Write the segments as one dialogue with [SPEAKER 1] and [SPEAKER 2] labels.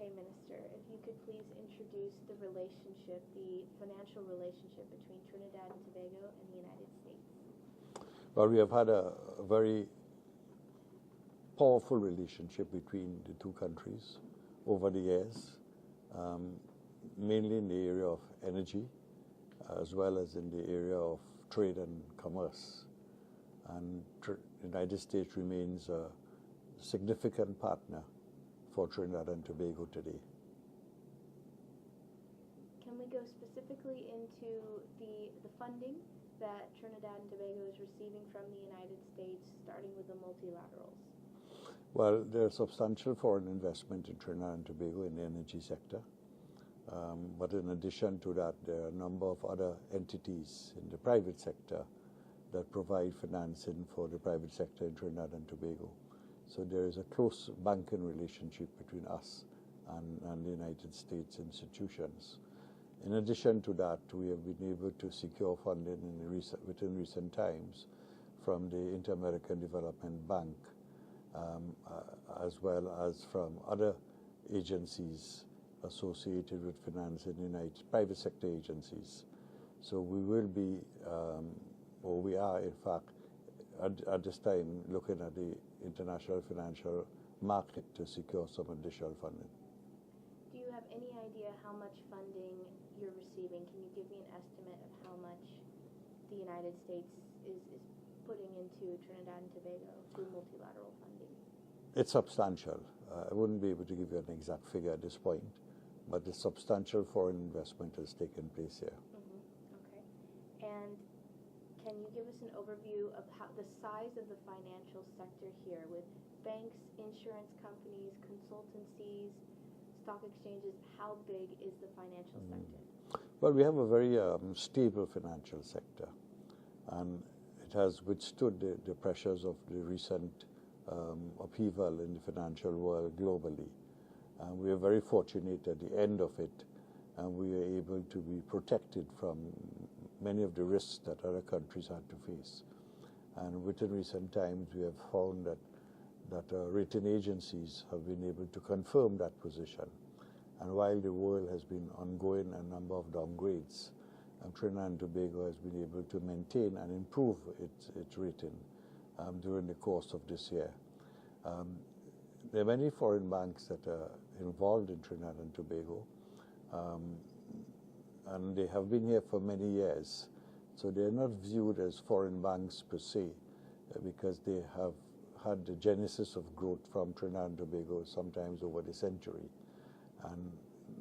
[SPEAKER 1] Okay, Minister, if you could please introduce the relationship, the financial relationship between Trinidad and Tobago and the United States.
[SPEAKER 2] Well, we have had a very powerful relationship between the two countries over the years, mainly in the area of energy, as well as in the area of trade and commerce. And the United States remains a significant partner for Trinidad and Tobago today.
[SPEAKER 1] Can we go specifically into the funding that Trinidad and Tobago is receiving from the United States, starting with the multilaterals?
[SPEAKER 2] Well, there's substantial foreign investment in Trinidad and Tobago in the energy sector. But in addition to that, there are a number of other entities in the private sector that provide financing for the private sector in Trinidad and Tobago. So there is a close banking relationship between us and the United States institutions. In addition to that, we have been able to secure funding within recent times from the Inter-American Development Bank, as well as from other agencies associated with financing private sector agencies. So we will be, or we are in fact, at this time looking at the international financial market to secure some additional funding.
[SPEAKER 1] Do you have any idea how much funding you're receiving? Can you give me an estimate of how much the United States is putting into Trinidad and Tobago through multilateral funding?
[SPEAKER 2] It's substantial. I wouldn't be able to give you an exact figure at this point, but the substantial foreign investment has taken place here.
[SPEAKER 1] Okay. And can you give us an overview of how the size of the financial sector here with banks, insurance companies, consultancies, stock exchanges? How big is the financial sector?
[SPEAKER 2] Well, we have a very stable financial sector, and it has withstood the pressures of the recent upheaval in the financial world globally. We are very fortunate at the end of it, and we are able to be protected from many of the risks that other countries had to face. And within recent times, we have found that rating agencies have been able to confirm that position. And while the world has been ongoing a number of downgrades, Trinidad and Tobago has been able to maintain and improve its rating during the course of this year. There are many foreign banks that are involved in Trinidad and Tobago, and they have been here for many years. So they are not viewed as foreign banks per se, because they have had the genesis of growth from Trinidad and Tobago sometimes over the century. And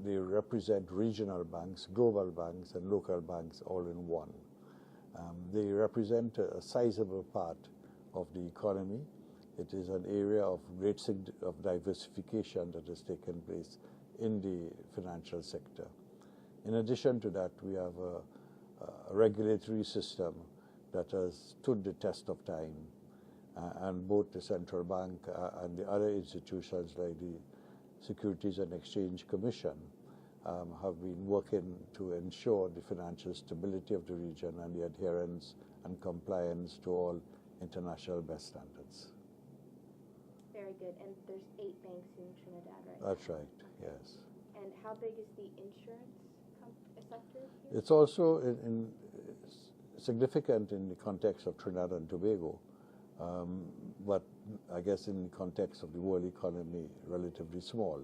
[SPEAKER 2] they represent regional banks, global banks, and local banks all in one. They represent a sizable part of the economy. It is an area of great diversification that has taken place in the financial sector. In addition to that, we have a regulatory system that has stood the test of time, and both the central bank and the other institutions like the Securities and Exchange Commission have been working to ensure the financial stability of the region and the adherence and compliance to all international best standards.
[SPEAKER 1] Very good. And there's 8 banks in Trinidad, right?
[SPEAKER 2] That's right, yes.
[SPEAKER 1] And how big is the insurance sector here?
[SPEAKER 2] It's also significant in the context of Trinidad and Tobago, but I guess in the context of the world economy, relatively small.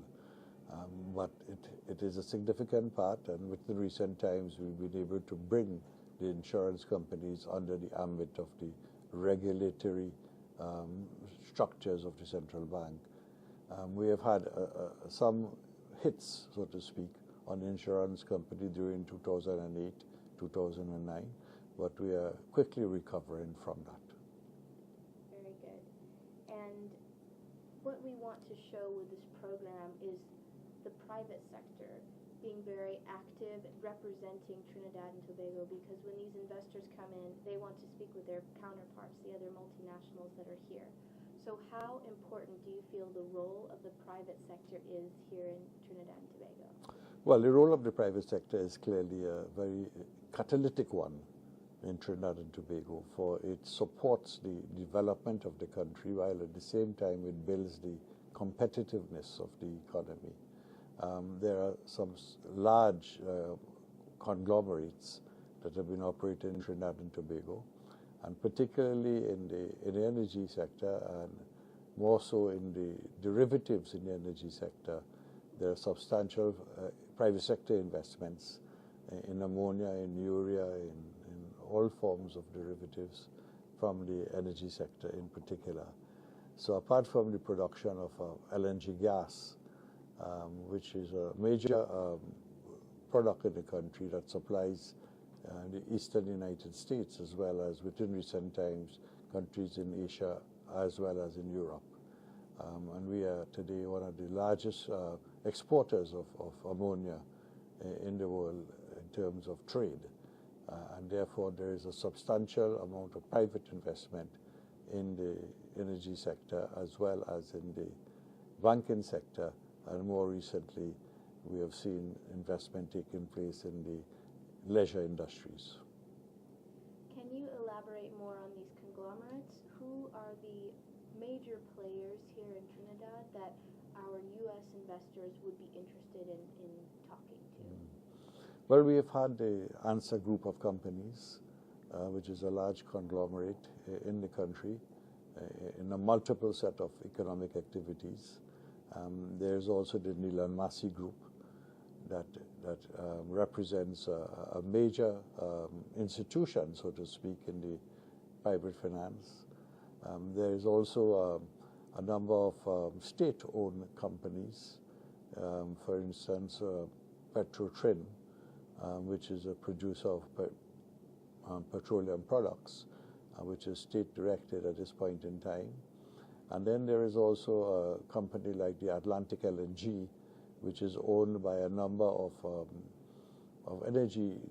[SPEAKER 2] But it is a significant part, and within recent times we've been able to bring the insurance companies under the ambit of the regulatory structures of the central bank. We have had some hits, so to speak, on the insurance company during 2008, 2009, but we are quickly recovering from that.
[SPEAKER 1] Very good. And what we want to show with this program is the private sector being very active representing Trinidad and Tobago, because when these investors come in, they want to speak with their counterparts, the other multinationals that are here. So how important do you feel the role of the private sector is here in Trinidad and Tobago?
[SPEAKER 2] Well, the role of the private sector is clearly a very catalytic one in Trinidad and Tobago, for it supports the development of the country while at the same time it builds the competitiveness of the economy. There are some large conglomerates that have been operating in Trinidad and Tobago, and particularly in the energy sector, and more so in the derivatives in the energy sector. There are substantial private sector investments in ammonia, in urea, in all forms of derivatives from the energy sector in particular. So apart from the production of LNG gas, which is a major product in the country that supplies the eastern United States, as well as within recent times countries in Asia as well as in Europe. And we are today one of the largest exporters of ammonia in the world in terms of trade. And therefore there is a substantial amount of private investment in the energy sector as well as in the banking sector, and more recently we have seen investment taking place in the leisure industries.
[SPEAKER 1] Can you elaborate more on these conglomerates? Who are the major players here in Trinidad that our U.S. investors would be interested in talking to?
[SPEAKER 2] Well, we have had the ANSA group of companies, which is a large conglomerate in the country, in a multiple set of economic activities. There's also the Nilan Massey group that represents a major institution, so to speak, in the private finance. There is also a number of state-owned companies, for instance, Trin, which is a producer of petroleum products, which is state-directed at this point in time. And then there is also a company like the Atlantic LNG, which is owned by a number of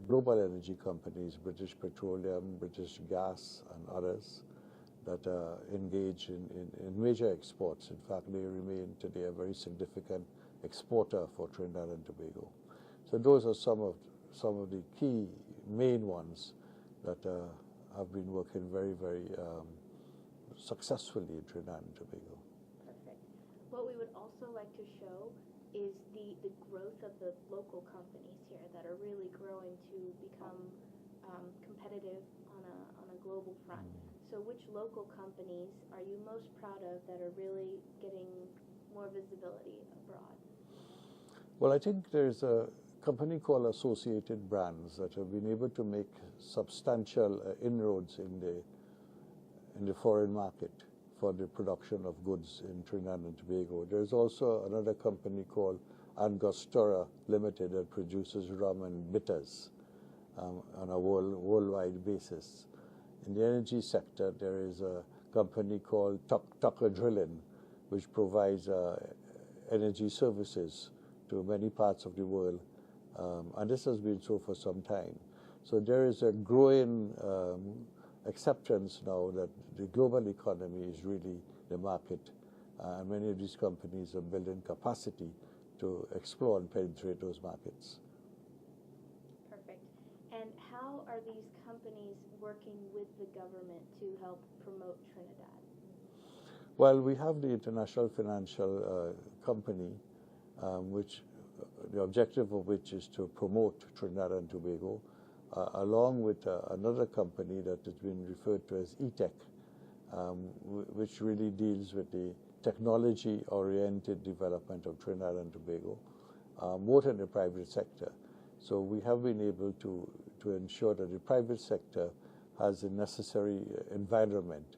[SPEAKER 2] global energy companies, British Petroleum, British Gas, and others, that engage in major exports. In fact, they remain today a very significant exporter for Trinidad and Tobago. So those are some of the key main ones that have been working very, very successfully in Trinidad and Tobago.
[SPEAKER 1] Perfect. What we would also like to show is the growth of the local companies here that are really growing to become competitive on a global front. So which local companies are you most proud of that are really getting more visibility abroad?
[SPEAKER 2] Well, I think there's a company called Associated Brands that have been able to make substantial inroads in the foreign market for the production of goods in Trinidad and Tobago. There's also another company called Angostura Limited that produces rum and bitters on a worldwide basis. In the energy sector, there is a company called Tucker Drilling, which provides energy services to many parts of the world, and this has been so for some time. So there is a growing acceptance now that the global economy is really the market, and many of these companies are building capacity to explore and penetrate those markets.
[SPEAKER 1] Perfect. And how are these companies working with the government to help promote Trinidad?
[SPEAKER 2] Well, we have the International Financial Company, which the objective of which is to promote Trinidad and Tobago, along with another company that has been referred to as ETEC, which really deals with the technology-oriented development of Trinidad and Tobago, both in the private sector. So we have been able to ensure that the private sector has the necessary environment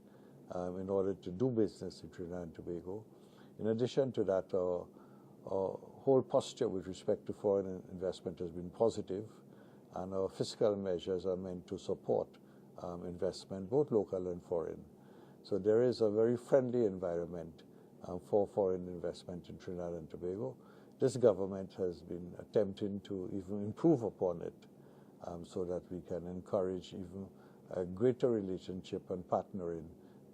[SPEAKER 2] in order to do business in Trinidad and Tobago. In addition to that, our whole posture with respect to foreign investment has been positive, and our fiscal measures are meant to support investment, both local and foreign. So there is a very friendly environment for foreign investment in Trinidad and Tobago. This government has been attempting to even improve upon it so that we can encourage even a greater relationship and partnering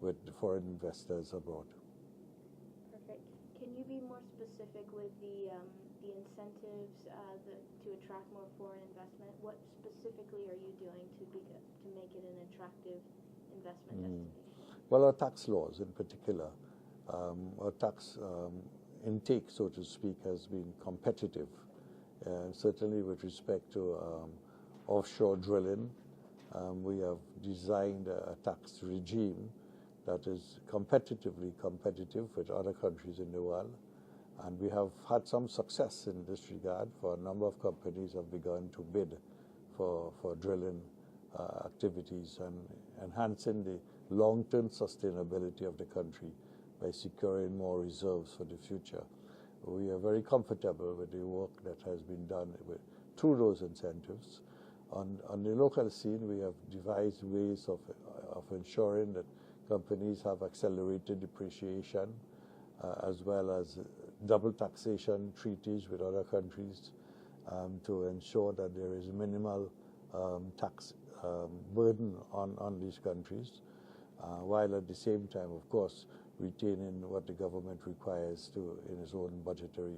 [SPEAKER 2] with foreign investors abroad.
[SPEAKER 1] Perfect. Can you be more specific with the incentives to attract more foreign investment? What specifically are you doing to make it an attractive investment destination?
[SPEAKER 2] Well, our tax laws in particular. Our tax intake, so to speak, has been competitive. Certainly with respect to offshore drilling, we have designed a tax regime that is competitively competitive with other countries in the world. And we have had some success in this regard, for a number of companies have begun to bid for drilling activities and enhancing the long-term sustainability of the country by securing more reserves for the future. We are very comfortable with the work that has been done through those incentives. On the local scene, we have devised ways of ensuring that companies have accelerated depreciation, as well as double taxation treaties with other countries to ensure that there is minimal tax burden on these countries, while at the same time, of course, retaining what the government requires in its own budgetary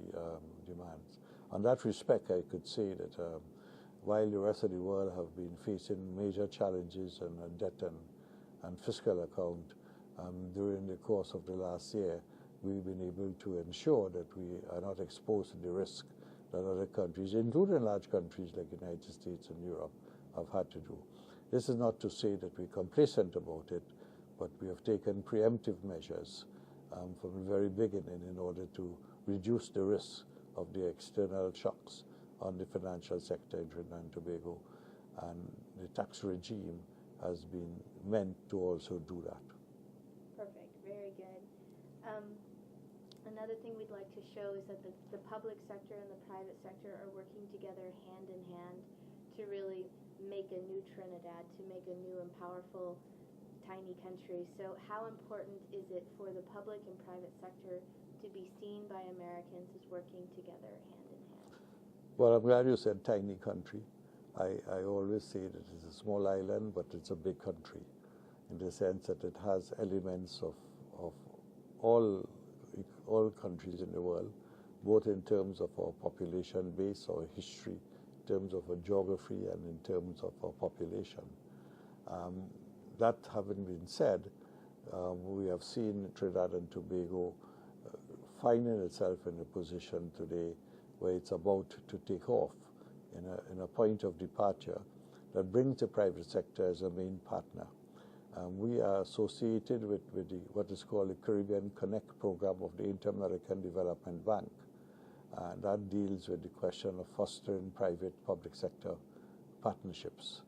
[SPEAKER 2] demands. On that respect, I could say that while the rest of the world have been facing major challenges on a debt and fiscal account, during the course of the last year, we've been able to ensure that we are not exposed to the risk that other countries, including large countries like the United States and Europe, have had to do. This is not to say that we're complacent about it, but we have taken preemptive measures from the very beginning in order to reduce the risk of the external shocks on the financial sector in Trinidad and Tobago. And the tax regime has been meant to also do that.
[SPEAKER 1] Perfect, very good. Another thing we'd like to show is that the public sector and the private sector are working together hand in hand to really make a new Trinidad, to make a new and powerful tiny country. So how important is it for the public and private sector to be seen by Americans as working together hand in hand?
[SPEAKER 2] Well, I'm glad you said tiny country. I always say that it's a small island, but it's a big country, in the sense that it has elements of all countries in the world, both in terms of our population base, our history, in terms of our geography, and in terms of our population. That having been said, we have seen Trinidad and Tobago finding itself in a position today where it's about to take off in a point of departure that brings the private sector as a main partner. We are associated with what is called the Caribbean Connect program of the Inter-American Development Bank. That deals with the question of fostering private-public sector partnerships.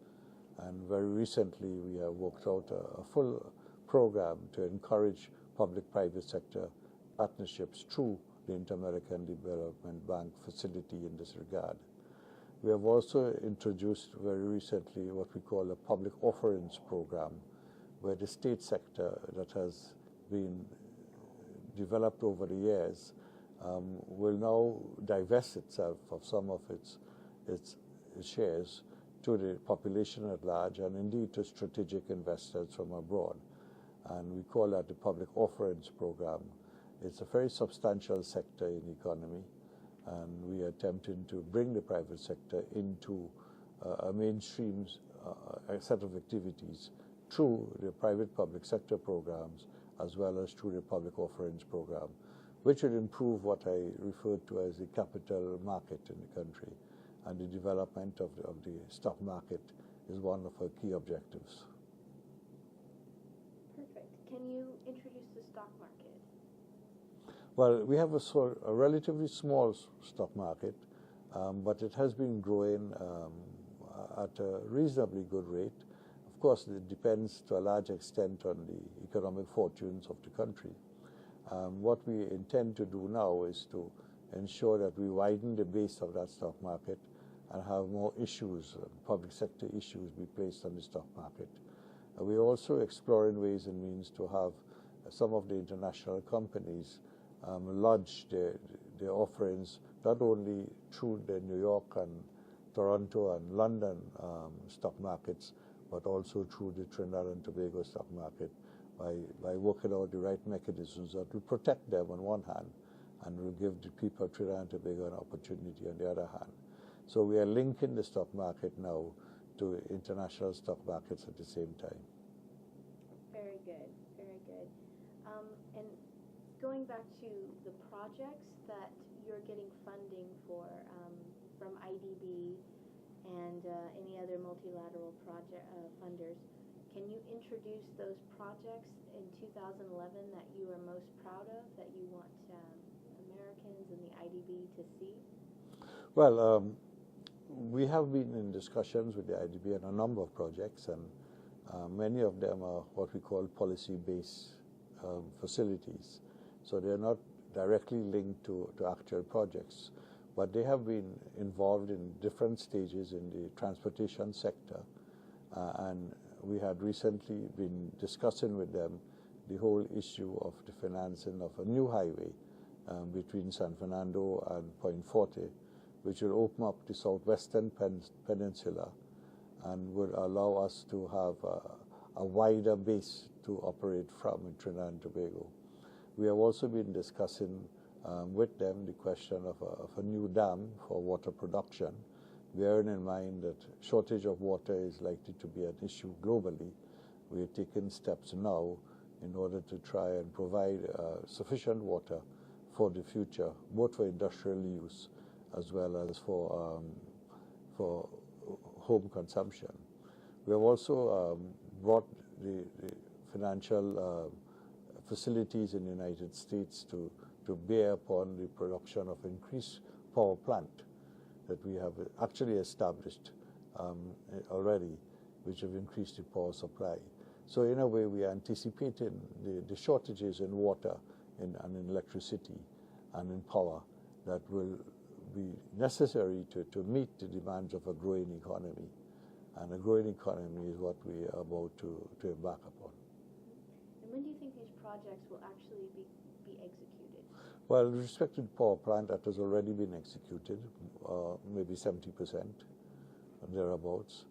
[SPEAKER 2] And very recently, we have worked out a full program to encourage public-private sector partnerships through the Inter-American Development Bank facility in this regard. We have also introduced very recently what we call a public offerings program, where the state sector that has been developed over the years will now divest itself of some of its shares to the population at large, and indeed to strategic investors from abroad. And we call that the public offerings program. It's a very substantial sector in the economy, and we are attempting to bring the private sector into a mainstream set of activities through the private-public sector programs, as well as through the public offerings program, which would improve what I referred to as the capital market in the country. And the development of the stock market is one of our key objectives.
[SPEAKER 1] Perfect. Can you introduce the stock market?
[SPEAKER 2] Well, we have a relatively small stock market, but it has been growing at a reasonably good rate. Of course, it depends to a large extent on the economic fortunes of the country. What we intend to do now is to ensure that we widen the base of that stock market and have more issues, public sector issues, be placed on the stock market. We're also exploring ways and means to have some of the international companies lodge their offerings not only through the New York and Toronto and London stock markets, but also through the Trinidad and Tobago stock market by working out the right mechanisms that will protect them on one hand and will give the people of Trinidad and Tobago an opportunity on the other hand. So we are linking the stock market now to international stock markets at the same time.
[SPEAKER 1] Very good, very good. And going back to the projects that you're getting funding for from IDB and any other multilateral project funders, can you introduce those projects in 2011 that you are most proud of, that you want Americans and the IDB to see?
[SPEAKER 2] Well, we have been in discussions with the IDB on a number of projects, and many of them are what we call policy-based facilities. So they're not directly linked to actual projects, but they have been involved in different stages in the transportation sector, and we had recently been discussing with them the whole issue of the financing of a new highway between San Fernando and Point Forte, which will open up the southwestern peninsula and will allow us to have a wider base to operate from in Trinidad and Tobago. We have also been discussing with them the question of a new dam for water production, bearing in mind that shortage of water is likely to be an issue globally. We are taking steps now in order to try and provide sufficient water for the future, both for industrial use as well as for home consumption. We have also brought the financial facilities in the United States to bear upon the production of increased power plant that we have actually established already, which have increased the power supply. So in a way, we are anticipating the shortages in water and in electricity and in power that will be necessary to meet the demands of a growing economy. And a growing economy is what we are about to embark upon.
[SPEAKER 1] And when do you think these projects will actually be executed?
[SPEAKER 2] Well, with respect to the power plant, that has already been executed, maybe 70%, thereabouts.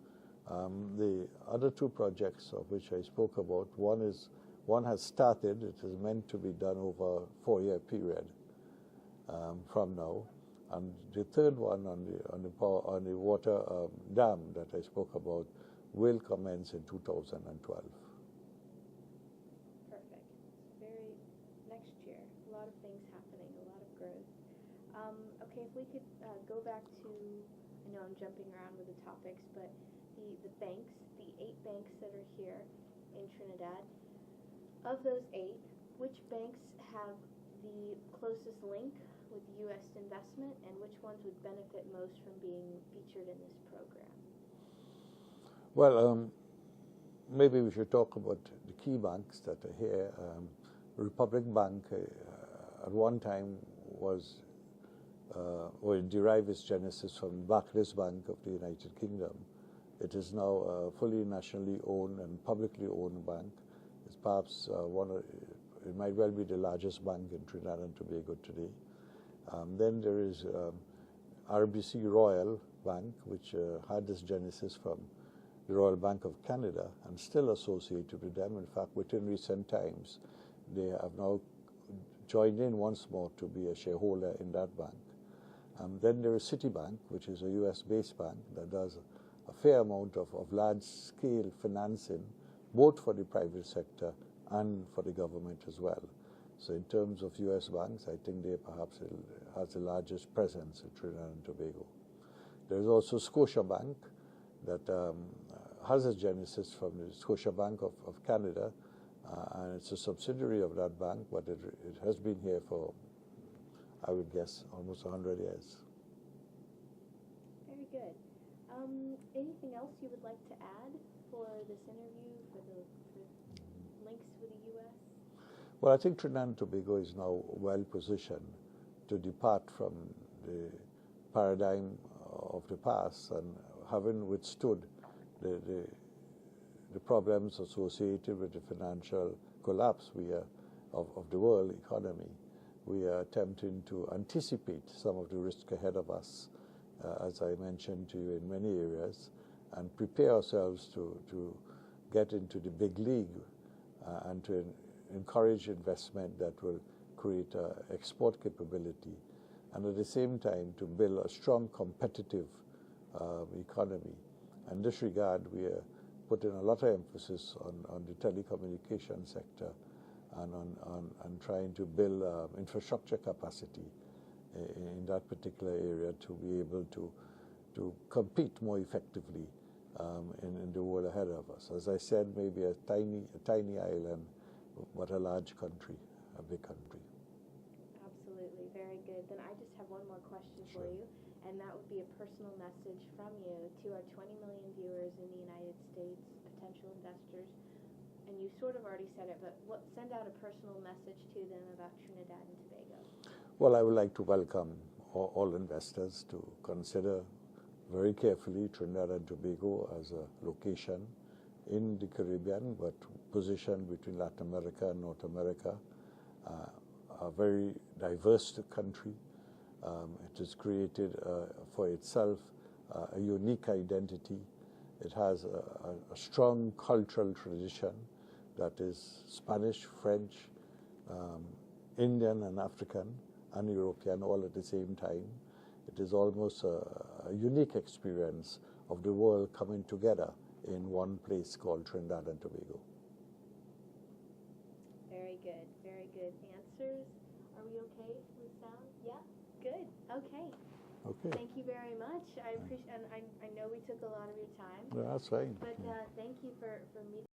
[SPEAKER 2] The other two projects of which I spoke about, one has started. It is meant to be done over a 4-year period from now. And the third one on the water dam that I spoke about will commence in 2012.
[SPEAKER 1] Perfect. Very next year. A lot of things happening, a lot of growth. Okay, if we could go back to, I know I'm jumping around with the topics, but the banks, the 8 banks that are here in Trinidad, of those 8, which banks have the closest link with U.S. investment, and which ones would benefit most from being featured in this program?
[SPEAKER 2] Well, maybe we should talk about the key banks that are here. Republic Bank at one time was, or it derived its genesis from Barclays Bank of the United Kingdom. It is now a fully nationally owned and publicly owned bank. It's perhaps it might well be the largest bank in Trinidad and Tobago today. Then there is RBC Royal Bank, which had its genesis from the Royal Bank of Canada and still associated with them. In fact, within recent times, they have now joined in once more to be a shareholder in that bank. Then there is Citibank, which is a US-based bank that does a fair amount of large-scale financing, both for the private sector and for the government as well. So in terms of U.S. banks, I think they perhaps has the largest presence in Trinidad and Tobago. There's also Scotiabank that has its genesis from the Scotiabank of Canada, and it's a subsidiary of that bank, but it has been here for, I would guess, almost 100 years.
[SPEAKER 1] Very good. Anything else you would like to add for this interview, for links with the U.S.?
[SPEAKER 2] Well, I think Trinidad and Tobago is now well positioned to depart from the paradigm of the past, and having withstood the problems associated with the financial collapse of the world economy, we are attempting to anticipate some of the risk ahead of us, as I mentioned to you, in many areas, and prepare ourselves to get into the big league and to encourage investment that will create export capability, and at the same time to build a strong competitive economy. In this regard, we are putting a lot of emphasis on the telecommunication sector and trying to build infrastructure capacity in that particular area to be able to compete more effectively in the world ahead of us. As I said, maybe a tiny island, but a large country, a big country.
[SPEAKER 1] Absolutely, very good. Then I just have one more question for
[SPEAKER 2] Sure.
[SPEAKER 1] you, and that would be a personal message from you to our 20 million viewers in the United States, potential investors. And you sort of already said it, but send out a personal message to them about Trinidad and Tobago.
[SPEAKER 2] Well, I would like to welcome all investors to consider very carefully Trinidad and Tobago as a location in the Caribbean, but positioned between Latin America and North America. A very diverse country. It has created for itself a unique identity. It has a strong cultural tradition that is Spanish, French, Indian and African and European all at the same time. It is almost a unique experience of the world coming together in one place called Trinidad and Tobago.
[SPEAKER 1] Very good answers. Are we okay with sound? Yeah, good. Okay.
[SPEAKER 2] Okay.
[SPEAKER 1] Thank you very much. I appreciate, and I know we took a lot of your time.
[SPEAKER 2] No, that's fine.
[SPEAKER 1] But thank you for meeting.